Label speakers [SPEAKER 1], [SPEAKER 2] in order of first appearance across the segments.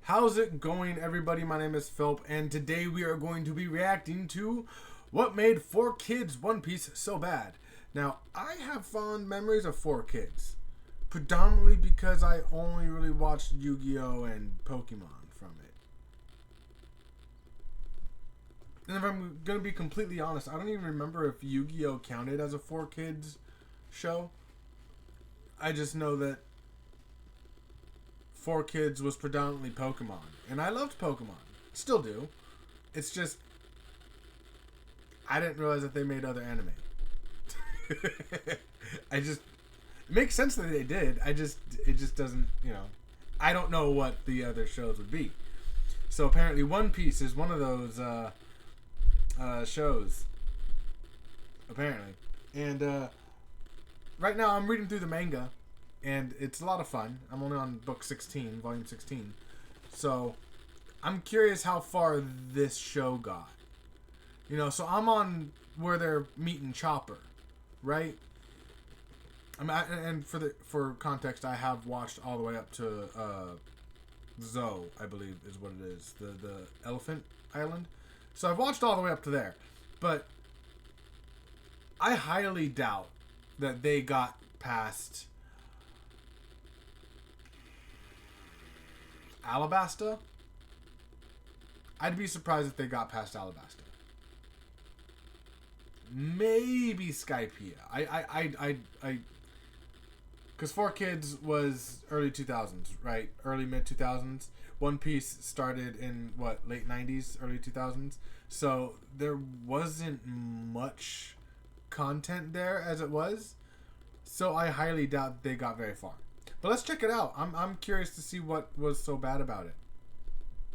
[SPEAKER 1] How's it going, everybody? My name is Philip, and today we are going to be reacting to what made 4Kids One Piece so bad. Now, I have fond memories of 4Kids, predominantly because I only really watched Yu-Gi-Oh! And Pokemon from it. And if I'm going to be completely honest, I don't even remember if Yu-Gi-Oh! Counted as a 4Kids show. I just know that 4Kids was predominantly Pokemon. And I loved Pokemon. Still do. It's just, I didn't realize that they made other anime. It makes sense that they did. It just doesn't, I don't know what the other shows would be. So apparently One Piece is one of those shows. Apparently. And right now I'm reading through the manga. And it's a lot of fun. I'm only on book 16, volume 16. So, I'm curious how far this show got. So I'm on where they're meeting Chopper, right? And for context, I have watched all the way up to Zoe, I believe is what it is. The Elephant Island. So I've watched all the way up to there. But I highly doubt that they got past Alabasta. I'd be surprised if they got past Alabasta. Maybe Skypiea. Because 4Kids was early 2000s, right? Early mid 2000s. One Piece started in late 90s, early 2000s. So there wasn't much content there as it was. So I highly doubt they got very far. But let's check it out. I'm curious to see what was so bad about it.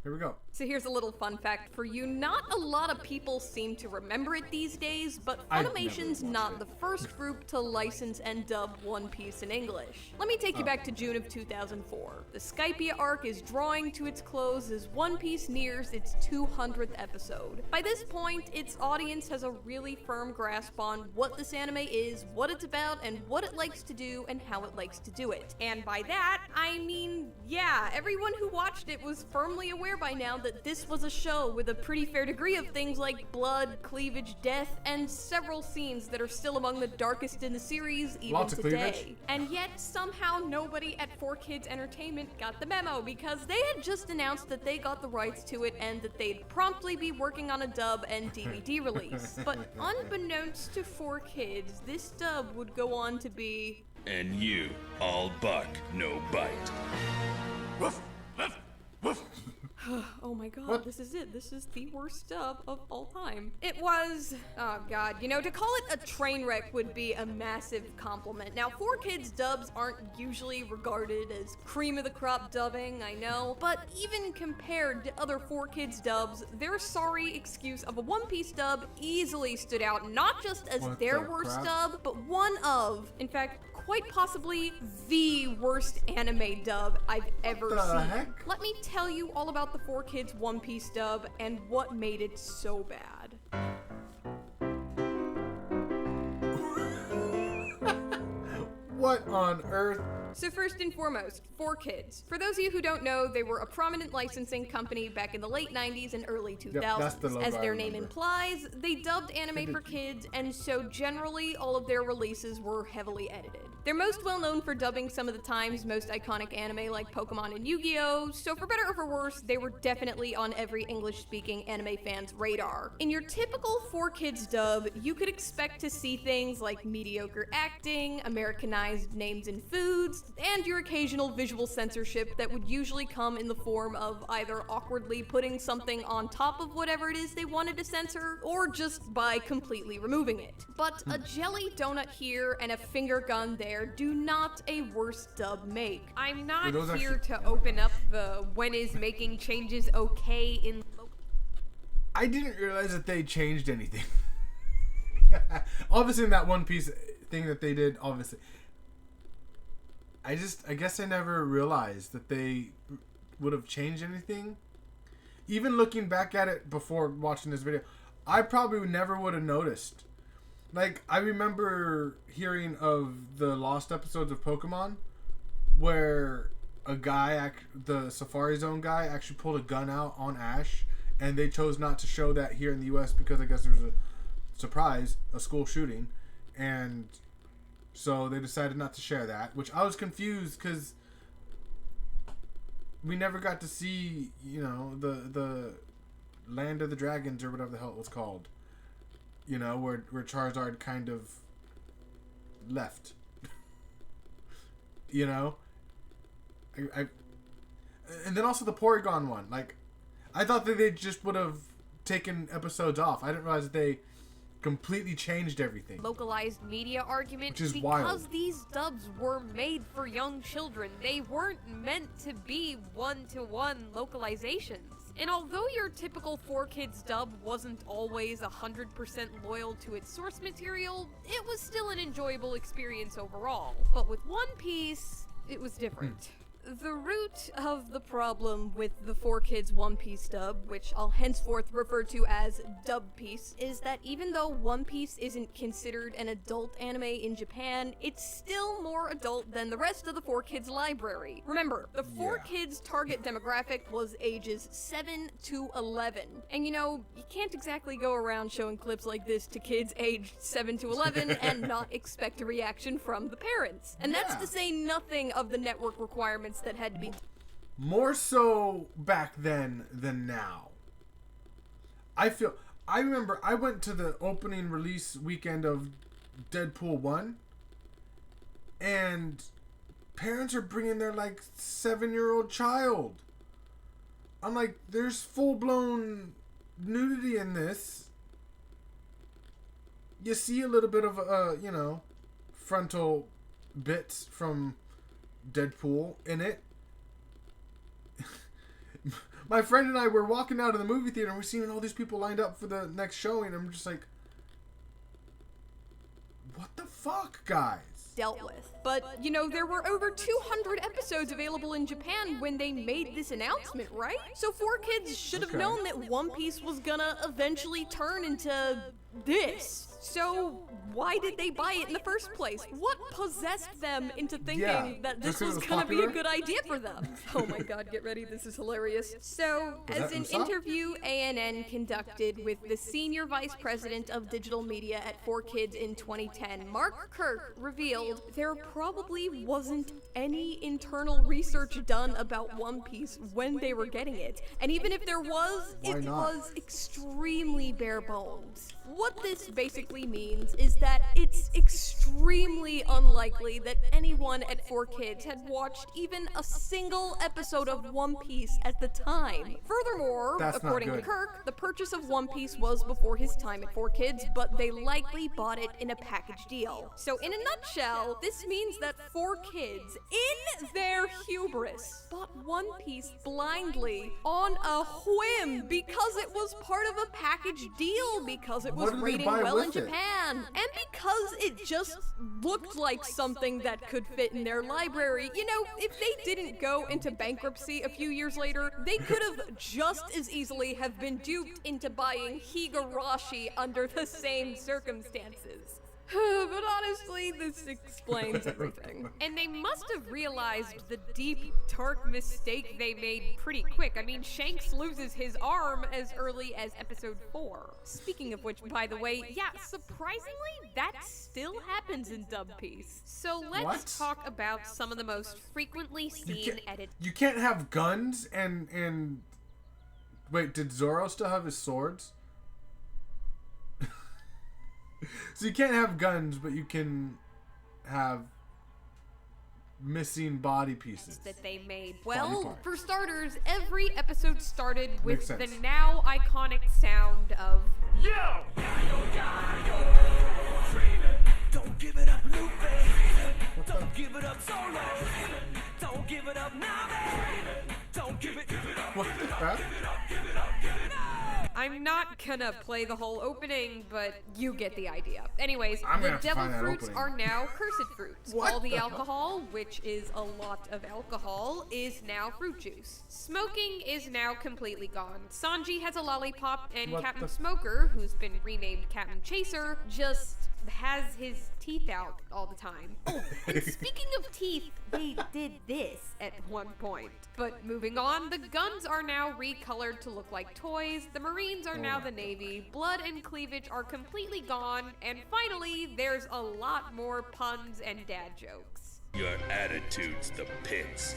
[SPEAKER 1] Here we go.
[SPEAKER 2] So here's a little fun fact for you. Not a lot of people seem to remember it these days, but Funimation's not the first group to license and dub One Piece in English. Let me take you back to June of 2004. The Skypiea arc is drawing to its close as One Piece nears its 200th episode. By this point, its audience has a really firm grasp on what this anime is, what it's about, and what it likes to do, and how it likes to do it. And by that, I mean, yeah, everyone who watched it was firmly aware by now that this was a show with a pretty fair degree of things like blood, cleavage, death, and several scenes that are still among the darkest in the series even
[SPEAKER 1] Lots of
[SPEAKER 2] today.
[SPEAKER 1] cleavage.
[SPEAKER 2] And yet, somehow nobody at 4Kids Entertainment got the memo because they had just announced that they got the rights to it and that they'd promptly be working on a dub and DVD release. But unbeknownst to 4Kids, this dub would go on to be...
[SPEAKER 3] And you, all buck, no bite. Woof, woof, woof.
[SPEAKER 2] Oh my god, This is it. This is the worst dub of all time. It was, oh god, to call it a train wreck would be a massive compliment. Now, 4Kids dubs aren't usually regarded as cream of the crop dubbing, I know, but even compared to other 4Kids dubs, their sorry excuse of a One Piece dub easily stood out not just as their worst dub, but one of, in fact, quite possibly the worst anime dub I've ever seen.
[SPEAKER 1] Heck?
[SPEAKER 2] Let me tell you all about the 4Kids One Piece dub and what made it so bad.
[SPEAKER 1] What on earth?
[SPEAKER 2] So first and foremost, 4Kids. For those of you who don't know, they were a prominent licensing company back in the late 90s and early 2000s.
[SPEAKER 1] that's the logo
[SPEAKER 2] As their
[SPEAKER 1] I
[SPEAKER 2] name
[SPEAKER 1] remember.
[SPEAKER 2] implies, they dubbed anime for kids, and so generally all of their releases were heavily edited. They're most well known for dubbing some of the time's most iconic anime like Pokemon and Yu-Gi-Oh!, so for better or for worse, they were definitely on every English-speaking anime fan's radar. In your typical 4Kids dub, you could expect to see things like mediocre acting, Americanized names and foods, and your occasional visual censorship that would usually come in the form of either awkwardly putting something on top of whatever it is they wanted to censor, or just by completely removing it. But a jelly donut here and a finger gun there do not a worse dub make. I'm not here to open up the when is making changes okay in...
[SPEAKER 1] I didn't realize that they changed anything. Obviously in that One Piece thing that they did, obviously. I guess I never realized that they would have changed anything. Even looking back at it before watching this video, I probably never would have noticed. Like, I remember hearing of the lost episodes of Pokemon where a guy, the Safari Zone guy, actually pulled a gun out on Ash, and they chose not to show that here in the U.S. because I guess there was a school shooting, and so they decided not to share that, which I was confused because we never got to see, the Land of the Dragons or whatever the hell it was called, where Charizard kind of left. I and then also the Porygon one. Like, I thought that they just would have taken episodes off. I didn't realize that they completely changed everything.
[SPEAKER 2] Localized media argument,
[SPEAKER 1] which is
[SPEAKER 2] because
[SPEAKER 1] wild.
[SPEAKER 2] these dubs were made for young children. They weren't meant to be one-to-one localizations. And although your typical 4Kids dub wasn't always 100% loyal to its source material, it was still an enjoyable experience overall. But with One Piece, it was different. The root of the problem with the 4Kids One Piece dub, which I'll henceforth refer to as Dub Piece, is that even though One Piece isn't considered an adult anime in Japan, it's still more adult than the rest of the 4Kids library. Remember, the 4Kids target demographic was ages 7 to 11. And you can't exactly go around showing clips like this to kids aged 7 to 11 and not expect a reaction from the parents. And that's to say nothing of the network requirements that had to be
[SPEAKER 1] more so back then than now. I remember I went to the opening release weekend of Deadpool 1, and parents are bringing their 7-year-old child. I'm like, there's full-blown nudity in this. You see a little bit of frontal bits from Deadpool in it. My friend and I were walking out of the movie theater and we're seeing all these people lined up for the next showing. I'm just like, what the fuck, guys?
[SPEAKER 2] Dealt with. But, there were over 200 episodes available in Japan when they made this announcement, right? So 4Kids should have known that One Piece was gonna eventually turn into this. So why did they buy it in the first place? What possessed them into thinking that this was gonna be a good idea for them? Oh my god, get ready, this is hilarious. So, as an interview ANN conducted with the senior vice president of digital media at 4Kids in 2010, Mark Kirk revealed there probably wasn't any internal research done about One Piece when they were getting it. And even if there was, it was extremely bare bones. What this basically means is that it's extremely unlikely that anyone at 4Kids had watched even a single episode of One Piece at the time. Furthermore, according to Kirk, the purchase of One Piece was before his time at 4Kids, but they likely bought it in a package deal. So in a nutshell, this means that 4Kids, in their hubris, bought One Piece blindly on a whim because it was part of a package deal, because it was rating well in Japan, and because it just looked like something that could fit in their library. If they didn't go into bankruptcy a few years later, they could have just as easily have been duped into buying Higurashi under the same circumstances. But honestly, this explains everything. And they must have realized the deep, dark mistake they made pretty quick. I mean, Shanks loses his arm as early as episode 4. Speaking of which, by the way, surprisingly, that still happens in Dub Piece. So let's talk about some of the most frequently seen edits.
[SPEAKER 1] You can't have guns and... Wait, did Zoro still have his swords? So you can't have guns, but you can have missing body pieces
[SPEAKER 2] that they made. Well, for starters, every episode started with the now iconic sound of
[SPEAKER 4] Yo! Don't give it up, Lupe. Don't give it up, Solo. Don't give it up, Nami. Don't give it up.
[SPEAKER 1] What the heck?
[SPEAKER 2] I'm not gonna play the whole opening, but you get the idea. Anyways, the devil fruits are now cursed fruits. All the alcohol, which is a lot of alcohol, is now fruit juice. Smoking is now completely gone. Sanji has a lollipop, and Captain Smoker, who's been renamed Captain Chaser, just has his teeth out all the time. Oh, and speaking of teeth, they did this at one point. But moving on, the guns are now recolored to look like toys, the Marines are now the Navy, blood and cleavage are completely gone, and finally, there's a lot more puns and dad jokes.
[SPEAKER 3] Your attitude's the pits.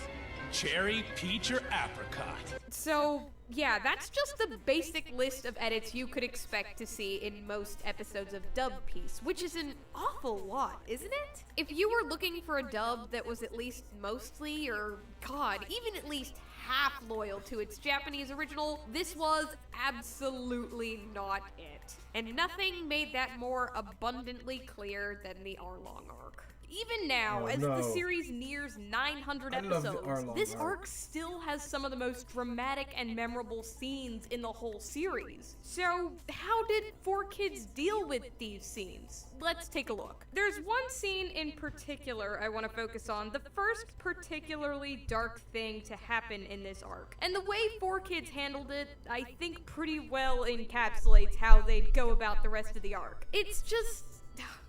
[SPEAKER 5] Cherry, peach, or apricot?
[SPEAKER 2] So, yeah, that's just the basic list of edits you could expect to see in most episodes of Dub Piece, which is an awful lot, isn't it? If you were looking for a dub that was at least mostly, or god, even at least half loyal to its Japanese original, this was absolutely not it. And nothing made that more abundantly clear than the Arlong arc. Even now, as the series nears 900 episodes, this arc still has some of the most dramatic and memorable scenes in the whole series. So, how did 4Kids deal with these scenes? Let's take a look. There's one scene in particular I want to focus on, the first particularly dark thing to happen in this arc. And the way 4Kids handled it, I think pretty well encapsulates how they'd go about the rest of the arc. It's just...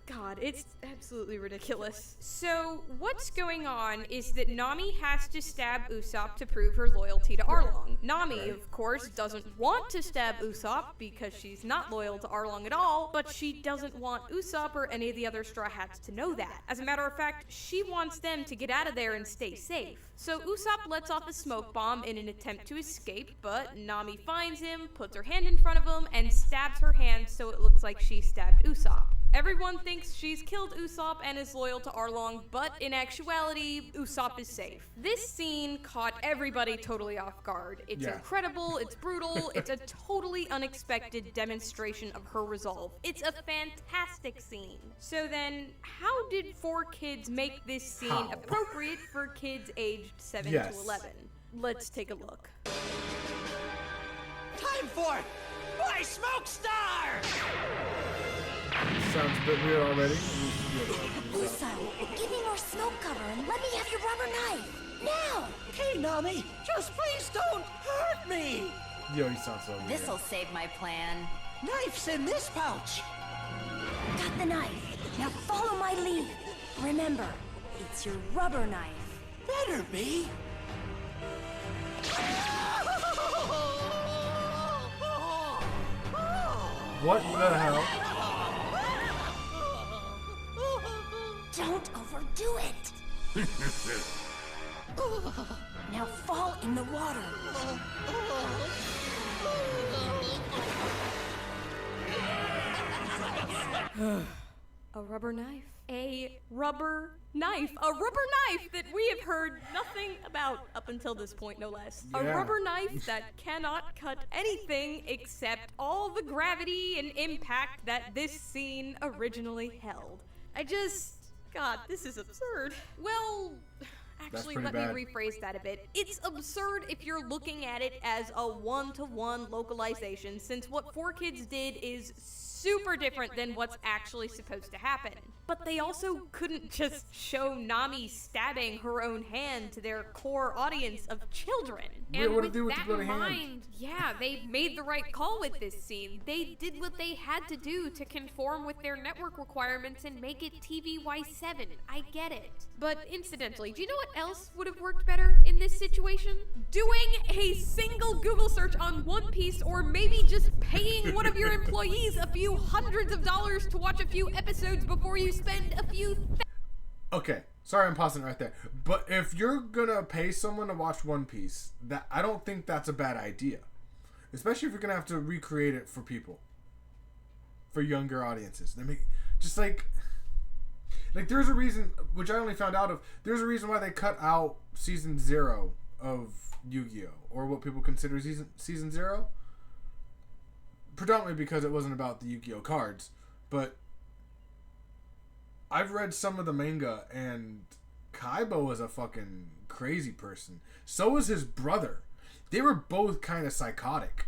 [SPEAKER 2] God, it's absolutely ridiculous. So, what's going on is that Nami has to stab Usopp to prove her loyalty to Arlong. Nami, of course, doesn't want to stab Usopp because she's not loyal to Arlong at all, but she doesn't want Usopp or any of the other Straw Hats to know that. As a matter of fact, she wants them to get out of there and stay safe. So Usopp lets off a smoke bomb in an attempt to escape, but Nami finds him, puts her hand in front of him, and stabs her hand so it looks like she stabbed Usopp. Everyone thinks she's killed Usopp and is loyal to Arlong, but in actuality, Usopp is safe. This scene caught everybody totally off guard. It's incredible, it's brutal, it's a totally unexpected demonstration of her resolve. It's a fantastic scene. So then, how did 4Kids make this scene appropriate for kids aged 7 to 11? Let's take a look.
[SPEAKER 4] Time for my smoke star!
[SPEAKER 1] Sounds a bit weird already.
[SPEAKER 6] Usopp, give me more smoke cover and let me have your rubber knife. Now!
[SPEAKER 4] Hey, Nami, just please don't hurt me!
[SPEAKER 1] Yo, he sounds so weird.
[SPEAKER 6] This'll save my plan.
[SPEAKER 4] Knife's in this pouch.
[SPEAKER 6] Got the knife. Now follow my lead. Remember, it's your rubber knife.
[SPEAKER 4] Better be.
[SPEAKER 1] What the hell?
[SPEAKER 6] Don't overdo it. Now fall in the water.
[SPEAKER 2] A rubber knife. A rubber knife. A rubber knife that we have heard nothing about up until this point, no less. A rubber knife that cannot cut anything except all the gravity and impact that this scene originally held. God, this is absurd. Well, actually, let me rephrase that a bit. It's absurd if you're looking at it as a one-to-one localization, since what 4Kids did is super different than what's actually supposed to happen. But they also couldn't just show Nami stabbing her own hand to their core audience of children. And with that in mind, they made the right call with this scene. They did what they had to do to conform with their network requirements and make it TVY7. I get it. But incidentally, do you know what else would have worked better in this situation? Doing a single Google search on One Piece, or maybe just paying one of your employees a few hundreds of dollars to watch a few episodes before you spend a few...
[SPEAKER 1] Okay, sorry I'm pausing right there. But if you're gonna pay someone to watch One Piece, I don't think that's a bad idea. Especially if you're gonna have to recreate it for people. For younger audiences. Just like there's a reason, which I only found out of, there's a reason why they cut out season 0 of Yu-Gi-Oh! Or what people consider season 0. Predominantly because it wasn't about the Yu-Gi-Oh! Cards. But I've read some of the manga, and Kaiba was a fucking crazy person. So was his brother. They were both kind of psychotic.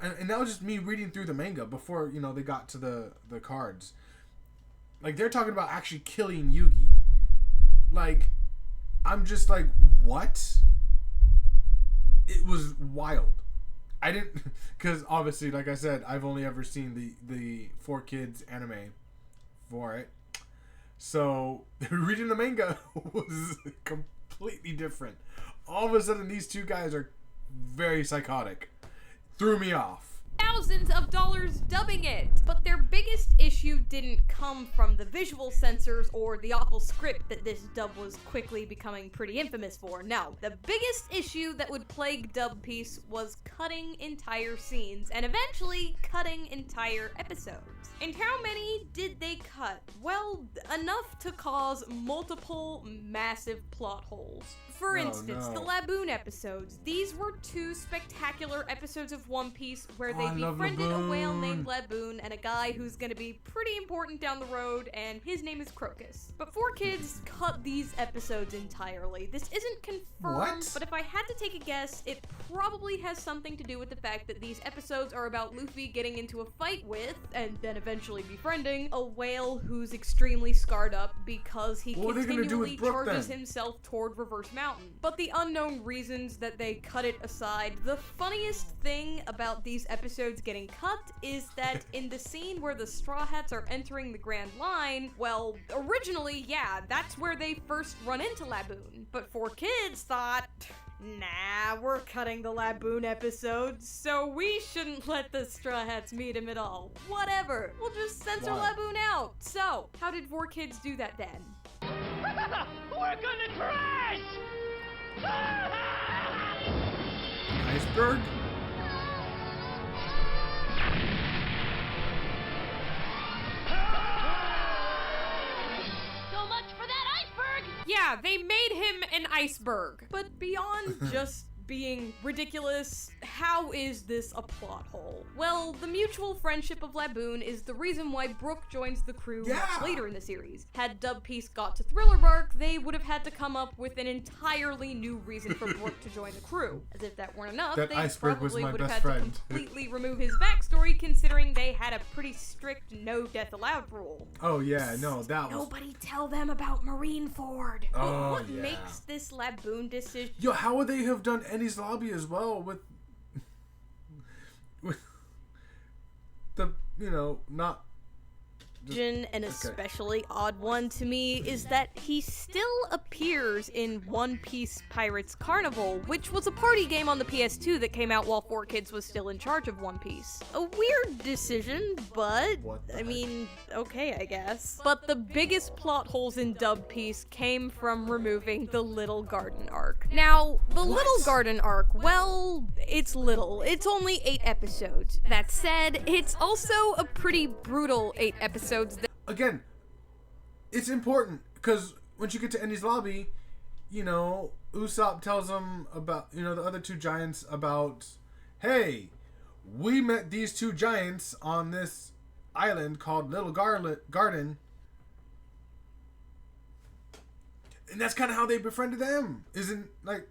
[SPEAKER 1] And that was just me reading through the manga before, they got to the cards. Like, they're talking about actually killing Yugi. Like, I'm just like, what? It was wild. I didn't, because obviously, like I said, I've only ever seen the 4Kids anime for it. So reading the manga was completely different. All of a sudden, these two guys are very psychotic. Threw me off.
[SPEAKER 2] Thousands of dollars dubbing it. But their biggest issue didn't come from the visual censors or the awful script that this dub was quickly becoming pretty infamous for. No, the biggest issue that would plague Dub Piece was cutting entire scenes and eventually cutting entire episodes. And how many did they cut? Well, enough to cause multiple massive plot holes. For instance, the Laboon episodes. These were two spectacular episodes of One Piece where they befriended a whale named Laboon and a guy who's gonna be pretty important down the road, and his name is Crocus. But 4Kids cut these episodes entirely. This isn't confirmed, but if I had to take a guess, it probably has something to do with the fact that these episodes are about Luffy getting into a fight with, and then eventually befriending, a whale who's extremely scarred up because he continually charges himself toward Reverse Mountain. But the unknown reasons that they cut it aside, the funniest thing about these episodes getting cut is that in the scene where the Straw Hats are entering the Grand Line, well, originally, yeah, that's where they first run into Laboon. But 4Kids thought, nah, we're cutting the Laboon episodes, so we shouldn't let the Straw Hats meet him at all. Whatever, we'll just censor Laboon out. So, how did 4Kids do that then?
[SPEAKER 4] We're gonna crash!
[SPEAKER 1] Iceberg?
[SPEAKER 6] So much for that iceberg!
[SPEAKER 2] Yeah, they made him an iceberg. But beyond just being ridiculous, how is this a plot hole? Well, the mutual friendship of Laboon is the reason why Brook joins the crew much later in the series. Had Dub Piece got to Thriller Bark, they would have had to come up with an entirely new reason for Brook to join the crew. As if that weren't enough, they probably would have had to completely remove his backstory, considering they had a pretty strict no death allowed rule.
[SPEAKER 1] Oh yeah, no, that was...
[SPEAKER 2] Nobody tell them about Marineford.
[SPEAKER 1] Oh,
[SPEAKER 2] what makes this Laboon decision...
[SPEAKER 1] Yo, how would they have done Ennie's Lobby as well with the, you know, not...
[SPEAKER 2] An especially odd one to me is that he still appears in One Piece Pirates Carnival, which was a party game on the PS2 that came out while 4Kids was still in charge of One Piece. A weird decision, but I mean, okay, I guess. But the biggest plot holes in Dub Piece came from removing the Little Garden arc. Now, the Little Garden arc, well, it's little. It's only 8 episodes. That said, it's also a pretty brutal 8 episodes.
[SPEAKER 1] Again, it's important because once you get to Ennie's Lobby, you know, Usopp tells them about, you know, the other two giants about, hey, we met these two giants on this island called Little Garden, and that's kind of how they befriended them. Isn't like...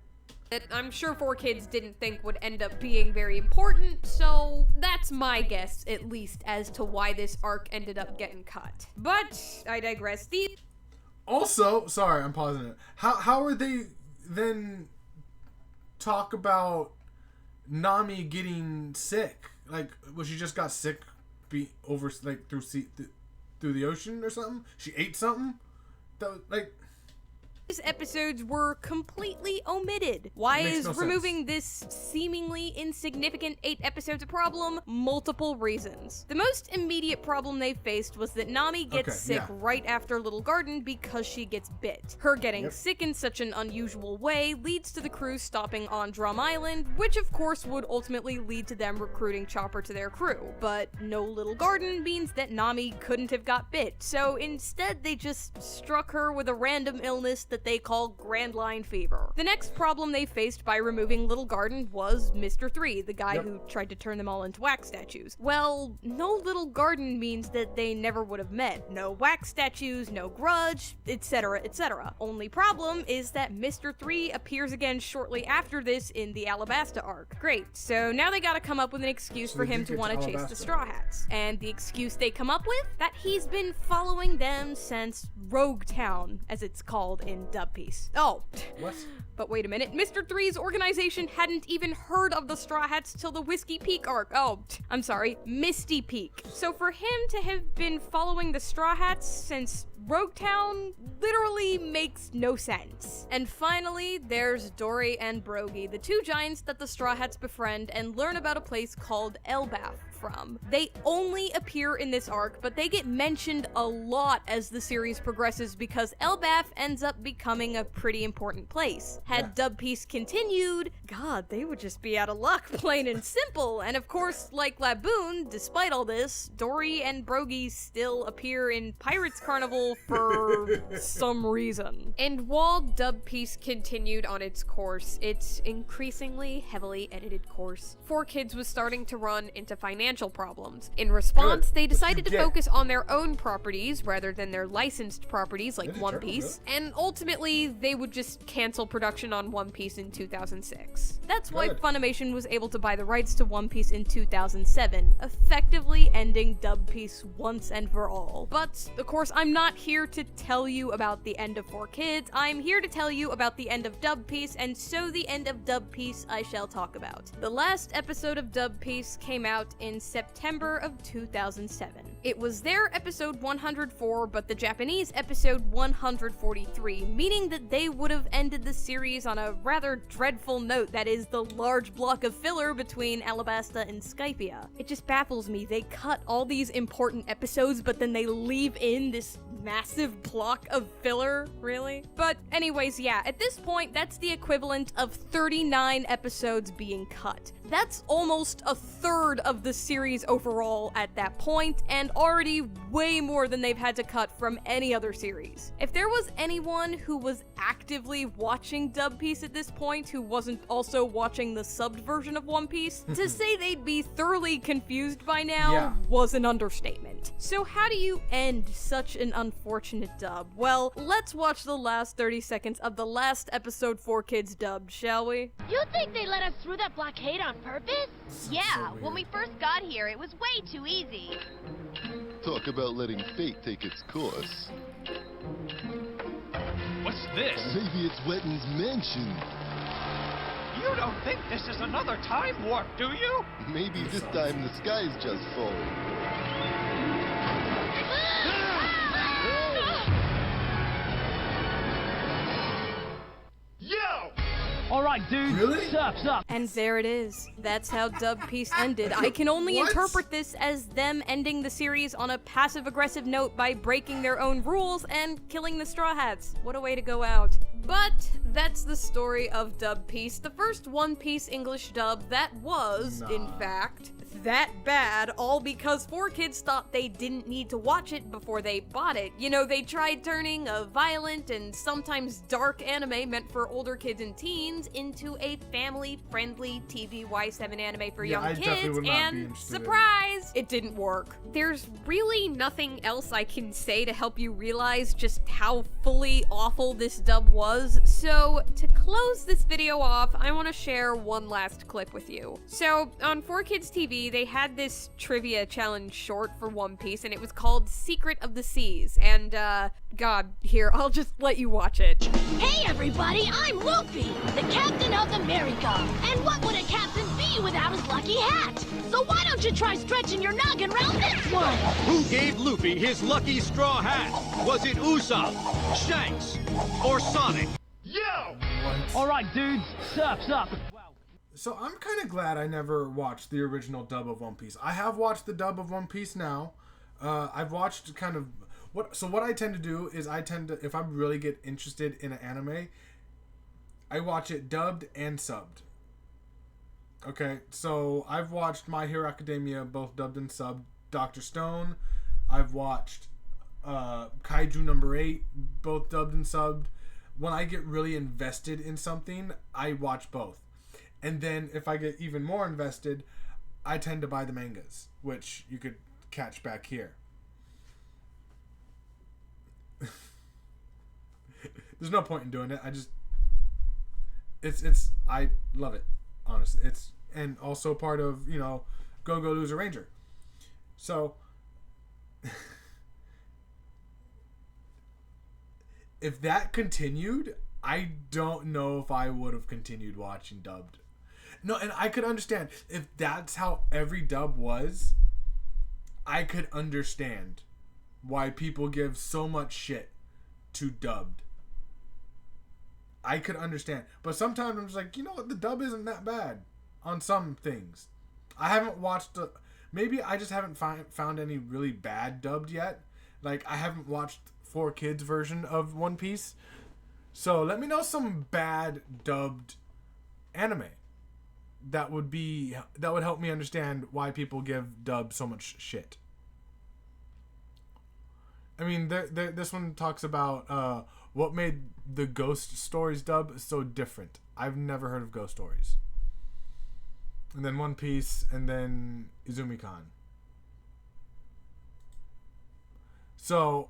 [SPEAKER 2] that I'm sure 4Kids didn't think would end up being very important, so that's my guess, at least, as to why this arc ended up getting cut. But, I digress.
[SPEAKER 1] Also, sorry, I'm pausing it. How are they then talk about Nami getting sick? Like, well, she just got sick through the ocean or something? She ate something? Like...
[SPEAKER 2] These episodes were completely omitted. Why is removing this seemingly insignificant 8 episodes a problem? Multiple reasons. The most immediate problem they faced was that Nami gets sick right after Little Garden because she gets bit. Her getting sick in such an unusual way leads to the crew stopping on Drum Island, which of course would ultimately lead to them recruiting Chopper to their crew. But no Little Garden means that Nami couldn't have got bit, so instead they just struck her with a random illness that they call Grand Line Fever. The next problem they faced by removing Little Garden was Mr. 3, the guy who tried to turn them all into wax statues. Well, no Little Garden means that they never would have met. No wax statues, no grudge, etc., etc. Only problem is that Mr. 3 appears again shortly after this in the Alabasta arc. Great, so now they gotta come up with an excuse for him to want to chase the Straw Hats. And the excuse they come up with? That he's been following them since Rogue Town, as it's called in Dub Piece. Oh.
[SPEAKER 1] What?
[SPEAKER 2] But wait a minute, Mr. Three's organization hadn't even heard of the Straw Hats till the Whiskey Peak arc. Oh, I'm sorry, Misty Peak. So for him to have been following the Straw Hats since Roguetown literally makes no sense. And finally, there's Dory and Brogy, the two giants that the Straw Hats befriend and learn about a place called Elbaf from. They only appear in this arc, but they get mentioned a lot as the series progresses because Elbaf ends up becoming a pretty important place. Had Dub Piece continued, God, they would just be out of luck, plain and simple. And of course, like Laboon, despite all this, Dory and Brogy still appear in Pirates Carnival for some reason. And while Dub Piece continued on its course, its increasingly heavily edited course, 4Kids was starting to run into financial problems. In response, they decided to focus on their own properties rather than their licensed properties like One Piece, and ultimately they would just cancel production on One Piece in 2006. That's why Funimation was able to buy the rights to One Piece in 2007, effectively ending Dub Piece once and for all. But, of course, I'm not here to tell you about the end of 4Kids, I'm here to tell you about the end of Dub Piece, and so the end of Dub Piece I shall talk about. The last episode of Dub Piece came out in September of 2007. It was their episode 104, but the Japanese episode 143, meaning that they would have ended the series on a rather dreadful note, that is, the large block of filler between Alabasta and Skypia. It just baffles me, they cut all these important episodes, but then they leave in this massive block of filler, really? But anyways, yeah, at this point, that's the equivalent of 39 episodes being cut. That's almost a third of the series overall at that point, and already way more than they've had to cut from any other series. If there was anyone who was actively watching Dub Piece at this point who wasn't also watching the subbed version of One Piece, to say they'd be thoroughly confused by now was an understatement. So how do you end such an unfortunate dub? Well, let's watch the last 30 seconds of the last episode 4Kids dubbed, shall we?
[SPEAKER 7] You think they let us through that blockade on purpose?
[SPEAKER 8] Yeah, when we first got here, it was way too easy.
[SPEAKER 9] Talk about letting fate take its course.
[SPEAKER 5] What's this?
[SPEAKER 9] Maybe it's Wetton's mansion.
[SPEAKER 5] You don't think this is another time warp, do you?
[SPEAKER 9] Maybe this time the sky's just full.
[SPEAKER 4] All right, dude.
[SPEAKER 1] Really?
[SPEAKER 4] Surf's up.
[SPEAKER 2] And there it is. That's how Dub Piece ended. I can only interpret this as them ending the series on a passive-aggressive note by breaking their own rules and killing the Straw Hats. What a way to go out. But that's the story of Dub Piece, the first One Piece English dub that was, in fact, that bad, all because 4Kids thought they didn't need to watch it before they bought it. You know, they tried turning a violent and sometimes dark anime meant for older kids and teens into a family-friendly TV Y7 anime for young kids, and surprise, it didn't work. There's really nothing else I can say to help you realize just how fully awful this dub was, so to close this video off, I want to share one last clip with you. So, on 4Kids TV, they had this trivia challenge short for One Piece, and it was called Secret of the Seas, and, God, here, I'll just let you watch it.
[SPEAKER 7] Hey everybody, I'm Luffy, the captain of the merry-go. And what would a captain be without his lucky hat? So why don't you try stretching your noggin around this one?
[SPEAKER 10] Who gave Luffy his lucky straw hat? Was it Usopp, Shanks, or Sonic?
[SPEAKER 4] All right, dudes. Surf's up.
[SPEAKER 1] So I'm kind of glad I never watched the original dub of One Piece. I have watched the dub of One Piece now. I've watched kind of what I tend to do is if I really get interested in an anime, I watch it dubbed and subbed. Okay, so I've watched My Hero Academia both dubbed and subbed. Dr. Stone, I've watched Kaiju number 8 both dubbed and subbed. When I get really invested in something, I watch both. And then if I get even more invested, I tend to buy the mangas, which you could catch back here. There's no point in doing it. I love it, honestly. And also part of, Go Loser Ranger. So if that continued, I don't know if I would have continued watching dubbed. No, and I could understand if that's how every dub was. I could understand why people give so much shit to dubbed. I could understand, but sometimes I'm just like, you know what, the dub isn't that bad on some things. I haven't watched maybe I just haven't found any really bad dubbed yet. Like, I haven't watched 4Kids version of One Piece. So let me know some bad dubbed anime. That would help me understand why people give dub so much shit. I mean, this one talks about what made the Ghost Stories dub so different. I've never heard of Ghost Stories. And then One Piece, and then Izumi-kan. So,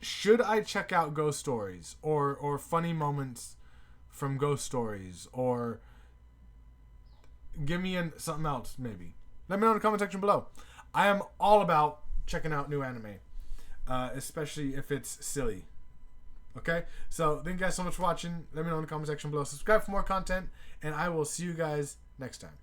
[SPEAKER 1] should I check out Ghost Stories or funny moments from Ghost Stories, or give me something else maybe? Let me know in the comment section below. I am all about checking out new anime, especially if it's silly. Okay, so thank you guys so much for watching. Let me know in the comment section below. Subscribe for more content, and I will see you guys next time.